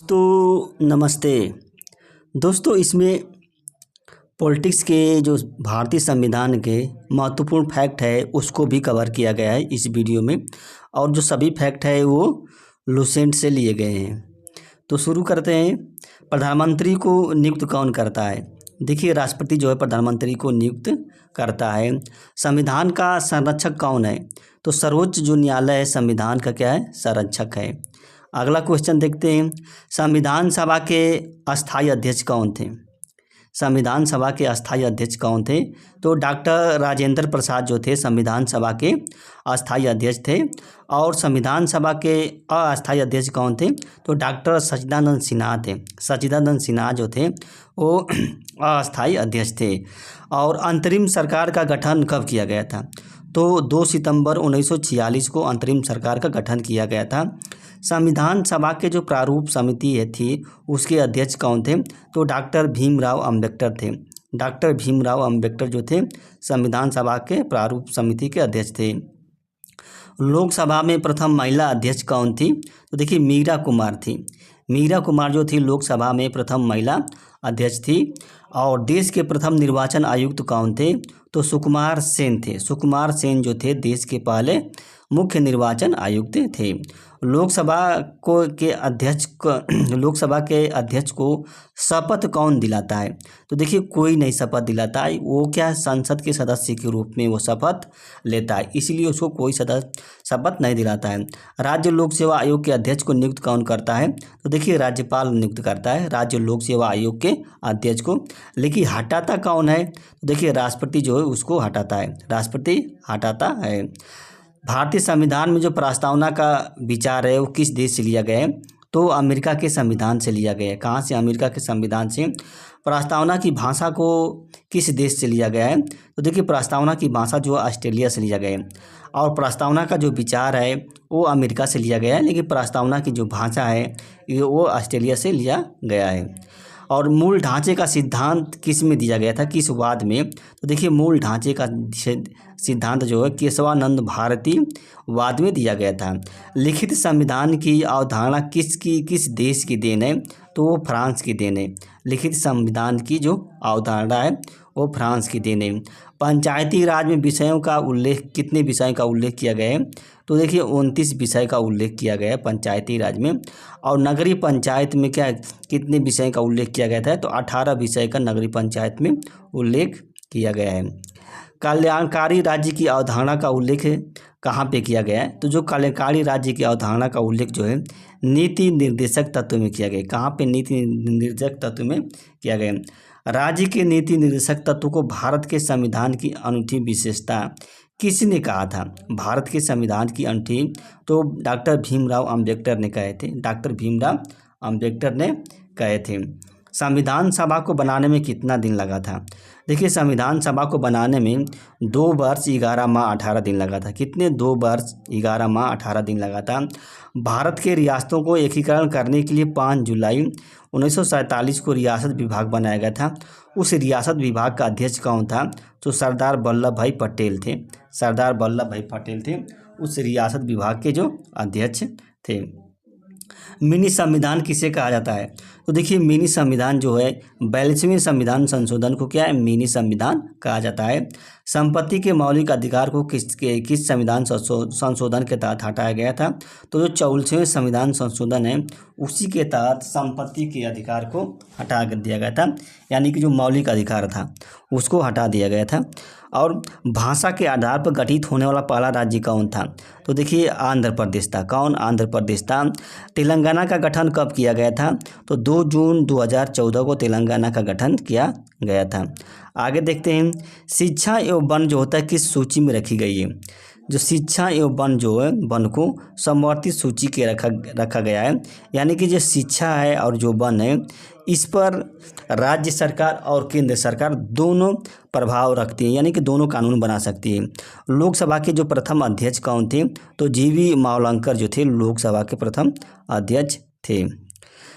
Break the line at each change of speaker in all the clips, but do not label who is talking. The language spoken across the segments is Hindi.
तो नमस्ते दोस्तों, इसमें पॉलिटिक्स के जो भारतीय संविधान के महत्वपूर्ण फैक्ट है उसको भी कवर किया गया है इस वीडियो में। और जो सभी फैक्ट है वो लुसेंट से लिए गए हैं। तो शुरू करते हैं। प्रधानमंत्री को नियुक्त कौन करता है? देखिए, राष्ट्रपति जो है प्रधानमंत्री को नियुक्त करता है। संविधान का संरक्षक कौन है? तो सर्वोच्च जो न्यायालय है संविधान का क्या है? संरक्षक है। अगला क्वेश्चन देखते हैं। संविधान सभा के अस्थायी अध्यक्ष कौन थे? संविधान सभा के अस्थायी अध्यक्ष कौन थे? तो डॉक्टर राजेंद्र प्रसाद जो थे संविधान सभा के अस्थायी अध्यक्ष थे। और संविधान सभा के अस्थायी अध्यक्ष कौन थे? तो डॉक्टर सच्चिदानंद सिन्हा थे। सच्चिदानंद सिन्हा जो थे वो अस्थायी अध्यक्ष थे। और अंतरिम सरकार का गठन कब किया गया था? तो 2 सितंबर 1946 को अंतरिम सरकार का गठन किया गया था। संविधान सभा के जो प्रारूप समिति थी उसके अध्यक्ष कौन थे? तो डॉक्टर भीमराव अंबेडकर थे। डॉक्टर भीमराव अंबेडकर जो थे संविधान सभा के प्रारूप समिति के अध्यक्ष थे। लोकसभा में प्रथम महिला अध्यक्ष कौन थी? तो देखिए, मीरा कुमार थी। मीरा कुमार जो थी लोकसभा में प्रथम महिला अध्यक्ष थी। और देश के प्रथम निर्वाचन आयुक्त कौन थे? तो सुकुमार सेन थे। सुकुमार सेन जो थे देश के पहले मुख्य निर्वाचन आयुक्त थे। लोकसभा के अध्यक्ष को शपथ कौन दिलाता है? तो देखिए, कोई नहीं शपथ दिलाता है। वो क्या, संसद के सदस्य के रूप में वो शपथ लेता है, इसलिए उसको कोई शपथ नहीं दिलाता है। राज्य लोक सेवा आयोग के अध्यक्ष को नियुक्त कौन करता है? तो देखिए, राज्यपाल नियुक्त करता है राज्य लोक सेवा आयोग के अध्यक्ष को। लेकिन हटाता कौन है? तो देखिए, राष्ट्रपति जो है उसको हटाता है। राष्ट्रपति हटाता है। भारतीय संविधान में जो प्रस्तावना का विचार है वो किस देश से लिया गया है? तो अमेरिका के संविधान से लिया गया है। कहाँ से? अमेरिका के संविधान से। प्रस्तावना की भाषा को किस देश से लिया गया है? तो देखिए, प्रस्तावना की भाषा जो ऑस्ट्रेलिया से लिया गया है। और प्रस्तावना का जो विचार है वो अमेरिका से लिया गया है, लेकिन प्रस्तावना की जो भाषा है वो ऑस्ट्रेलिया से लिया गया है। और मूल ढांचे का सिद्धांत किस में दिया गया था, किस वाद में? तो देखिए, मूल ढांचे का सिद्धांत जो है केशवानंद भारती वाद में दिया गया था। लिखित संविधान की अवधारणा किस देश की देन है? तो वो फ्रांस की देन है। लिखित संविधान की जो अवधारणा है वो फ्रांस की देन है। पंचायती राज में विषयों का उल्लेख, कितने विषयों का उल्लेख किया गया है? तो देखिए, 29 विषय का उल्लेख किया गया है पंचायती राज में। और नगरीय पंचायत में क्या, कितने विषय का उल्लेख किया गया था? तो 18 विषय का नगरीय पंचायत में उल्लेख किया गया है। कल्याणकारी राज्य की अवधारणा का उल्लेख कहाँ पे किया गया है? तो जो कल्याणकारी राज्य की अवधारणा का उल्लेख जो है नीति निर्देशक तत्व में किया गया। कहाँ पे? नीति निर्देशक तत्व में किया गया। राज्य के नीति निर्देशक तत्व को भारत के संविधान की अनूठी विशेषता किसने कहा था? भारत के संविधान की अनूठी, तो डॉक्टर भीमराव अंबेडकर ने कहे थे। डॉक्टर भीमराव अंबेडकर ने कहे थे। संविधान सभा को बनाने में कितना दिन लगा था? देखिए, संविधान सभा को बनाने में 2 वर्ष 11 माह 18 दिन लगा था। कितने? 2 वर्ष 11 माह 18 दिन लगा था। भारत के रियासतों को एकीकरण करने के लिए 5 जुलाई 1947 को रियासत विभाग बनाया गया था। उस रियासत विभाग का अध्यक्ष कौन था? तो सरदार वल्लभ भाई पटेल थे। सरदार वल्लभ भाई पटेल थे उस रियासत विभाग के जो अध्यक्ष थे। मिनी संविधान किसे कहा जाता है? तो देखिए, मिनी संविधान जो है 42वें संविधान संशोधन को क्या है? मिनी संविधान कहा जाता है। संपत्ति के मौलिक अधिकार को किस संविधान संशोधन के तहत हटाया गया था? तो जो 44वें संविधान संशोधन है उसी के तहत संपत्ति के अधिकार को हटा दिया गया था, यानी कि जो मौलिक अधिकार था उसको हटा दिया गया था। और भाषा के आधार पर गठित होने वाला पहला राज्य कौन था? तो देखिए, आंध्र प्रदेश था। कौन? आंध्र प्रदेश था। तेलंगाना का गठन कब किया गया था? तो 2 जून 2014 को तेलंगाना का गठन किया गया था। आगे देखते हैं। शिक्षा एवं वन जो होता है किस सूची में रखी गई है? जो शिक्षा एवं वन जो है, वन को समवर्ती सूची के रखा गया है, यानी कि जो शिक्षा है और जो वन है इस पर राज्य सरकार और केंद्र सरकार दोनों प्रभाव रखती हैं, यानी कि दोनों कानून बना सकती है। लोकसभा के जो प्रथम अध्यक्ष कौन थे? तो जीवी मावलंकर जो थे लोकसभा के प्रथम अध्यक्ष थे।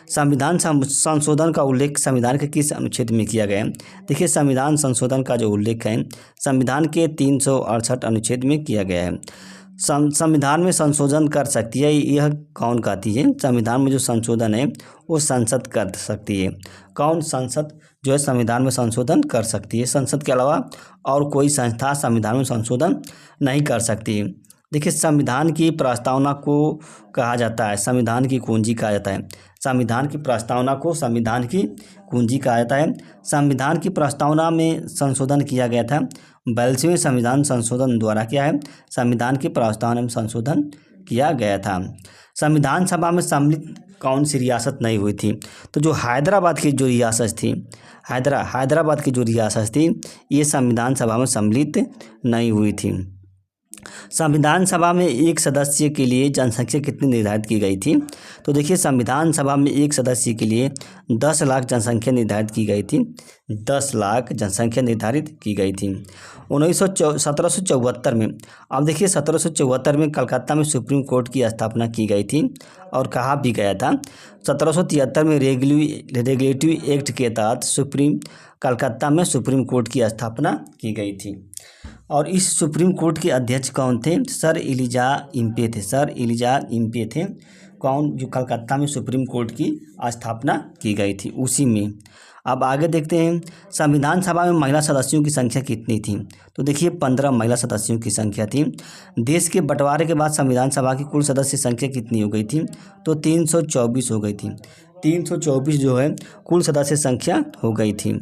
संविधान संशोधन का उल्लेख संविधान के किस अनुच्छेद में किया गया है? देखिए, संविधान संशोधन का जो उल्लेख है संविधान के 368 अनुच्छेद में किया गया है। संविधान में संशोधन कर सकती है, यह कौन कहती है? संविधान में जो संशोधन है वो संसद कर सकती है। कौन? संसद जो है संविधान में संशोधन कर सकती है। संसद के अलावा और कोई संस्था संविधान में संशोधन नहीं कर सकती। देखिए, संविधान की प्रस्तावना को कहा जाता है संविधान की कुंजी कहा जाता है। संविधान की प्रस्तावना को संविधान की कुंजी कहा जाता है। संविधान की प्रस्तावना में संशोधन किया गया था 42वें संविधान संशोधन द्वारा। क्या है? संविधान की प्रस्तावना में संशोधन किया गया था। संविधान सभा में सम्मिलित कौन सी रियासत नहीं हुई थी? तो जो हैदराबाद की जो रियासत थी, हैदराबाद की जो रियासत थी, ये संविधान सभा में सम्मिलित नहीं हुई थी। संविधान सभा में एक सदस्य के लिए जनसंख्या कितनी निर्धारित की गई थी? तो देखिए, संविधान सभा में एक सदस्य के लिए 10 लाख जनसंख्या निर्धारित की गई थी। 10 लाख जनसंख्या निर्धारित की गई थी 1774 में। अब देखिए, 1774 में कलकत्ता में सुप्रीम कोर्ट की स्थापना की गई थी और कहा भी गया था 1773 में रेगुलेटरी एक्ट के तहत कलकत्ता में सुप्रीम कोर्ट की स्थापना की गई थी। और इस सुप्रीम कोर्ट के अध्यक्ष कौन थे? सर एलिजा इम्पे थे। कौन? जो कलकत्ता में सुप्रीम कोर्ट की स्थापना की गई थी उसी में। अब आगे देखते हैं, संविधान सभा में महिला सदस्यों की संख्या कितनी थी? तो देखिए, 15 महिला सदस्यों की संख्या थी। देश के बंटवारे के बाद संविधान सभा की कुल सदस्य संख्या कितनी हो गई थी? तो 324 हो गई थी। 324 जो है कुल सदस्य संख्या हो गई थी।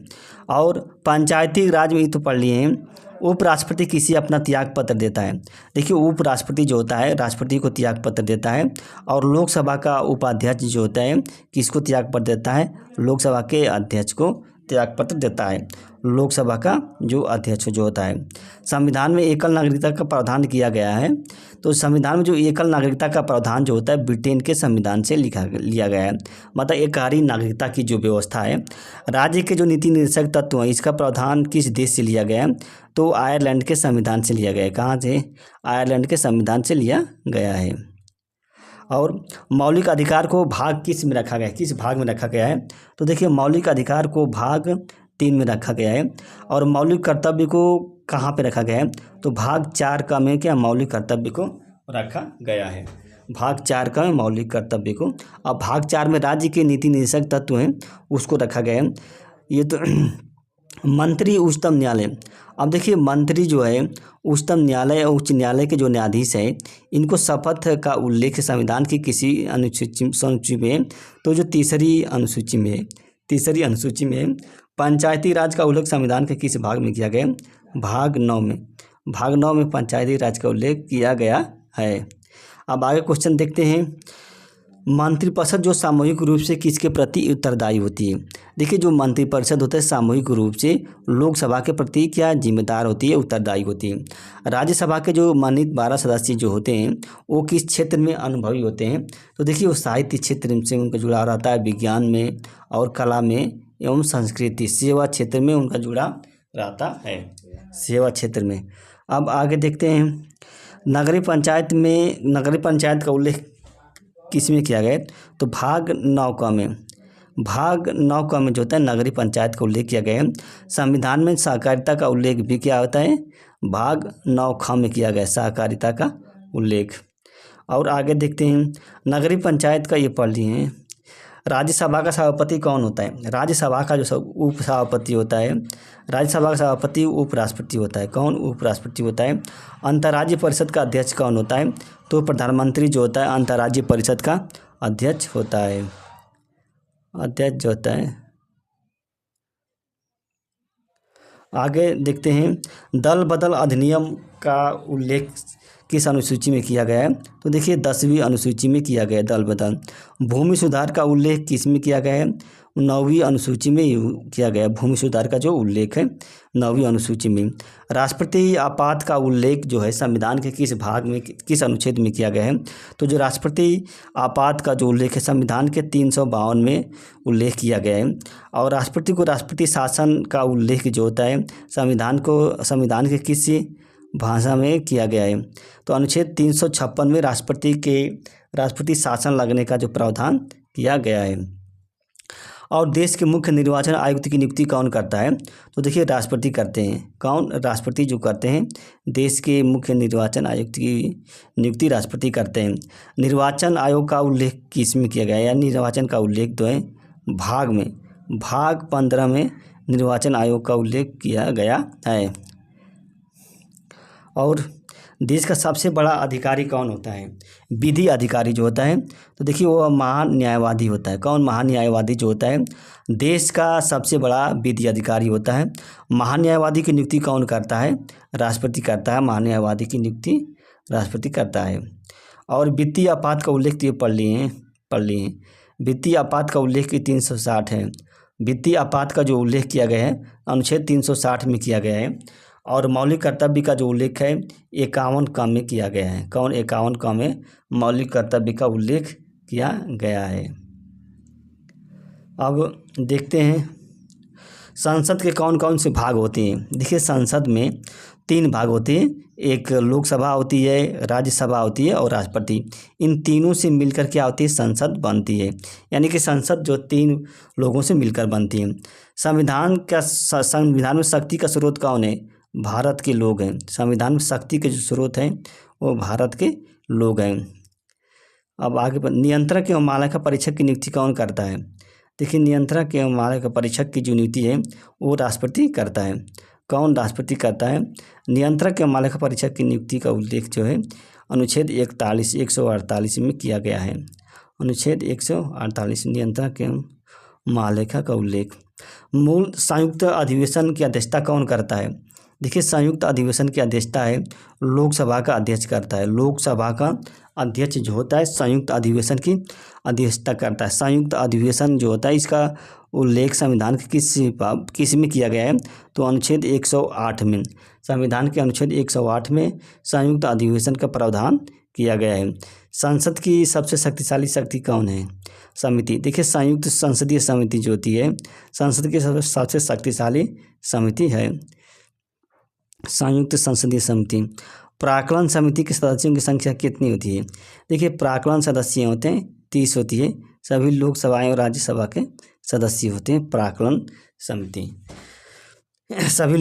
और पंचायती राज में तो पढ़ लिए हैं, उपराष्ट्रपति किसी अपना त्याग पत्र देता है। देखिए, उपराष्ट्रपति जो होता है राष्ट्रपति को त्याग पत्र देता है। और लोकसभा का उपाध्यक्ष जो होता है किसको त्याग पत्र देता है? लोकसभा के अध्यक्ष को त्याग पत्र देता है। लोकसभा का जो अध्यक्ष जो होता है। संविधान में एकल नागरिकता का प्रावधान किया गया है। तो संविधान में जो एकल नागरिकता का प्रावधान जो होता है ब्रिटेन के संविधान से लिया गया है। मतलब एकहारी नागरिकता की जो व्यवस्था है, राज्य के जो नीति निर्देशक तत्व हैं, इसका प्रावधान किस देश से लिया गया है? तो आयरलैंड के संविधान से लिया गया है। कहाँ से? आयरलैंड के संविधान से लिया गया है। और मौलिक अधिकार को भाग किस में रखा गया है? किस भाग में रखा गया है? तो देखिए, मौलिक अधिकार को भाग 3 में रखा गया है। और मौलिक कर्तव्य को कहाँ पे रखा गया है? तो भाग 4 का में क्या मौलिक कर्तव्य को रखा गया है। भाग 4 का में मौलिक कर्तव्य को। अब भाग 4 में राज्य के नीति निर्देशक तत्व हैं उसको रखा गया है। ये तो मंत्री उच्चतम न्यायालय। अब देखिए, मंत्री जो है उच्चतम न्यायालय और उच्च न्यायालय के जो न्यायाधीश हैं, इनको शपथ का उल्लेख संविधान की किसी अनुसूची में, तो जो तीसरी अनुसूची में पंचायती राज का उल्लेख संविधान के किस भाग में किया गया? भाग 9 में। भाग 9 में पंचायती राज का उल्लेख किया गया है। अब आगे क्वेश्चन देखते हैं, मंत्रिपरिषद जो सामूहिक रूप से किसके प्रति उत्तरदायी होती है? देखिए, जो मंत्रिपरिषद होता है सामूहिक रूप से लोकसभा के प्रति क्या जिम्मेदार होती है? उत्तरदायी होती है। राज्यसभा के जो मनोनीत 12 सदस्य जो होते हैं वो किस क्षेत्र में अनुभवी होते हैं? तो देखिए, वो साहित्य क्षेत्र से उनका जुड़ाव रहता है, विज्ञान में और कला में एवं संस्कृति सेवा क्षेत्र में उनका जुड़ाव रहता है, सेवा क्षेत्र में। अब आगे देखते हैं, नगरीय पंचायत का उल्लेख किस में किया गया? तो भाग 9 क में। भाग 9 क में जो होता है नगरीय पंचायत का उल्लेख किया गया है। संविधान में सहकारिता का उल्लेख भी क्या होता है? भाग 9 ख में किया गया सहकारिता का उल्लेख। और आगे देखते हैं, नगरीय पंचायत का ये पढ़ लिए हैं। राज्यसभा का सभापति कौन होता है? राज्यसभा का जो उप सभापति होता है, राज्यसभा का सभापति उपराष्ट्रपति होता है। कौन? उपराष्ट्रपति होता है। अंतर्राज्यीय परिषद का अध्यक्ष कौन होता है? तो प्रधानमंत्री जो होता है अंतर्राज्यीय परिषद का अध्यक्ष होता है। अध्यक्ष जो होता है। आगे देखते हैं, दल बदल अधिनियम का उल्लेख किस अनुसूची में किया गया है? तो देखिए, 10वीं अनुसूची में किया गया है दल बदल। भूमि सुधार का उल्लेख किस में किया गया है? 9वीं अनुसूची में किया गया। भूमि सुधार का जो उल्लेख है 9वीं अनुसूची में। राष्ट्रपति आपात का उल्लेख जो है संविधान के किस भाग में किस अनुच्छेद में किया गया है? तो जो राष्ट्रपति आपात का जो उल्लेख है संविधान के 352 में उल्लेख किया गया है। और राष्ट्रपति को राष्ट्रपति शासन का उल्लेख जो होता है संविधान के किस भाषा में किया गया है? तो अनुच्छेद 356 में राष्ट्रपति शासन लगने का जो प्रावधान किया गया है। और देश के मुख्य निर्वाचन आयुक्त की नियुक्ति कौन करता है? तो देखिए राष्ट्रपति करते हैं। कौन? राष्ट्रपति जो करते हैं। देश के मुख्य निर्वाचन आयुक्त की नियुक्ति राष्ट्रपति करते हैं। निर्वाचन आयोग का उल्लेख किस में किया गया है? या निर्वाचन का उल्लेख जो है भाग में, भाग 15 में निर्वाचन आयोग का उल्लेख किया गया है। और देश का सबसे बड़ा अधिकारी कौन होता है? विधि अधिकारी जो होता है, तो देखिए वो महान्यायवादी होता है। कौन? महान्यायवादी जो होता है देश का सबसे बड़ा विधि अधिकारी होता है। महान्यायवादी की नियुक्ति कौन करता है? राष्ट्रपति करता है। महान्यायवादी की नियुक्ति राष्ट्रपति करता है। और वित्तीय आपात का उल्लेख तो ये पढ़ लिए। वित्तीय आपात का उल्लेख 360 है। वित्तीय आपात का जो उल्लेख किया गया है अनुच्छेद 360 में किया गया है। और मौलिक कर्तव्य का जो उल्लेख है 51 क में किया गया है। कौन? 51 क में मौलिक कर्तव्य का उल्लेख किया गया है। अब देखते हैं संसद के कौन कौन से भाग होते हैं। देखिए संसद में 3 भाग होते हैं। एक लोकसभा होती है, राज्यसभा होती है और राष्ट्रपति। इन तीनों से मिलकर क्या होती है? संसद बनती है। यानी कि संसद जो 3 लोगों से मिलकर बनती है। संविधान में शक्ति का स्रोत कौन है? भारत के लोग हैं। संविधान में शक्ति के जो स्रोत हैं वो भारत के लोग हैं। अब आगे नियंत्रक एवं मान्यता परीक्षक की नियुक्ति कौन करता है? देखिए नियंत्रक एवं मान्यता परीक्षक की जो नियुक्ति है वो राष्ट्रपति करता है। कौन? राष्ट्रपति करता है। नियंत्रक एवं मान्यता परीक्षक की नियुक्ति का उल्लेख जो है अनुच्छेद 148 में किया गया है। अनुच्छेद 148 नियंत्रक एवं मान्यता का उल्लेख। मूल संयुक्त अधिवेशन की अध्यक्षता कौन करता है? देखिए संयुक्त अधिवेशन की अध्यक्षता है लोकसभा का अध्यक्ष करता है। लोकसभा का अध्यक्ष जो होता है संयुक्त अधिवेशन की अध्यक्षता करता है। संयुक्त अधिवेशन जो होता है इसका उल्लेख संविधान के किस में किया गया है? तो अनुच्छेद 108 में। संविधान के अनुच्छेद 108 में संयुक्त अधिवेशन का प्रावधान किया गया है। संसद की सबसे शक्तिशाली शक्ति कौन है? समिति। देखिए संयुक्त संसदीय समिति जो होती है संसद की सबसे शक्तिशाली समिति है संयुक्त संसदीय समिति। प्राक्कलन समिति के सदस्यों की संख्या कितनी होती है? देखिए प्राक्कलन सदस्य होते हैं 30 होती है। सभी लोकसभाएं और राज्यसभा के सदस्य होते हैं प्राक्कलन समिति। सभी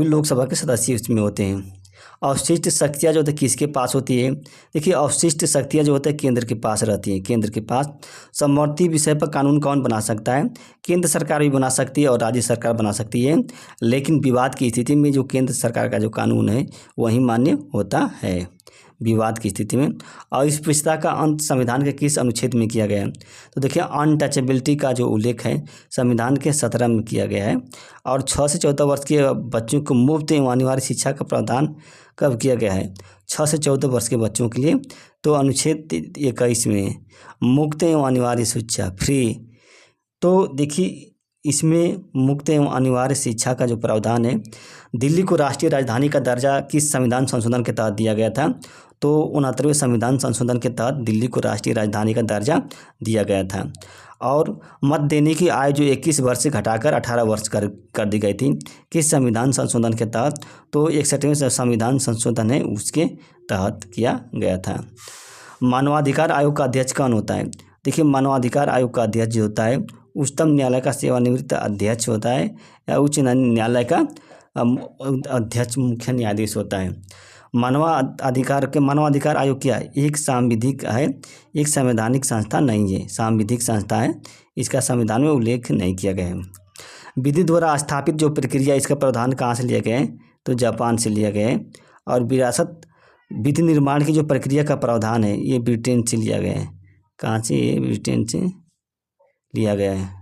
लोकसभा के सदस्य इसमें होते हैं। अवशिष्ट शक्तियाँ जो होती है किसके पास होती है? देखिए अवशिष्ट शक्तियाँ जो होते हैं केंद्र के पास रहती हैं। केंद्र के पास। समवर्ती विषय पर कानून कौन बना सकता है? केंद्र सरकार भी बना सकती है और राज्य सरकार बना सकती है। लेकिन विवाद की स्थिति में जो केंद्र सरकार का जो कानून है वही मान्य होता है विवाद की स्थिति में। और अस्पृश्यता का अंत संविधान के किस अनुच्छेद में किया गया है? तो देखिए अनटचेबिलिटी का जो उल्लेख है संविधान के 17 में किया गया है। और 6 से 14 वर्ष के बच्चों को मुफ्त एवं अनिवार्य शिक्षा का प्रावधान कब किया गया है? 6 से 14 वर्ष के बच्चों के लिए तो अनुच्छेद 21 में मुफ्त एवं अनिवार्य शिक्षा फ्री। तो देखिए इसमें मुफ्त एवं अनिवार्य शिक्षा का जो प्रावधान है दिल्ली को राष्ट्रीय राजधानी का दर्जा किस संविधान संशोधन के तहत दिया गया था? तो 69वें संविधान संशोधन के तहत दिल्ली को राष्ट्रीय राजधानी का दर्जा दिया गया था। और मत देने की आयु जो 21 वर्ष से घटाकर 18 वर्ष कर दी गई थी किस संविधान संशोधन के तहत? तो 61वें संविधान संशोधन है उसके तहत किया गया था। मानवाधिकार आयोग का अध्यक्ष कौन होता है? देखिए मानवाधिकार आयोग का अध्यक्ष जो होता है उच्चतम न्यायालय का सेवानिवृत्त अध्यक्ष होता है या उच्च न्यायालय का अध्यक्ष मुख्य न्यायाधीश होता है। मानवाधिकार आयोग क्या है? एक सांविधिक है, एक संवैधानिक संस्था नहीं है। सांविधिक संस्था है, इसका संविधान में उल्लेख नहीं किया गया है। विधि द्वारा स्थापित जो प्रक्रिया इसका प्रावधान कहाँ से लिया गया है? तो जापान से लिया गया है। और विरासत विधि निर्माण की जो प्रक्रिया का प्रावधान है ये ब्रिटेन से लिया गया है। कहाँ से? ये ब्रिटेन से लिया गया है।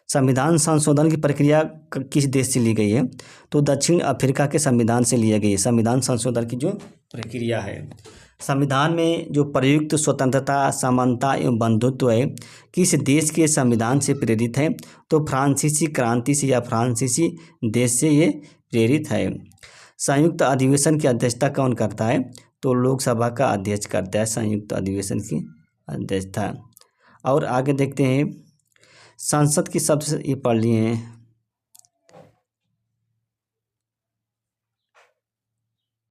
संविधान संशोधन की प्रक्रिया किस देश से ली गई है? तो दक्षिण अफ्रीका के संविधान से लिया गई है। संविधान संशोधन की जो प्रक्रिया है संविधान में जो प्रयुक्त स्वतंत्रता, समानता एवं बंधुत्व है किस देश के संविधान से प्रेरित है? तो फ्रांसीसी क्रांति से या फ्रांसीसी देश से ये प्रेरित है। संयुक्त अधिवेशन की अध्यक्षता कौन करता है? तो लोकसभा का अध्यक्ष करता है संयुक्त अधिवेशन की अध्यक्षता। और आगे देखते हैं संसद की सबसे ये पढ़ लिए हैं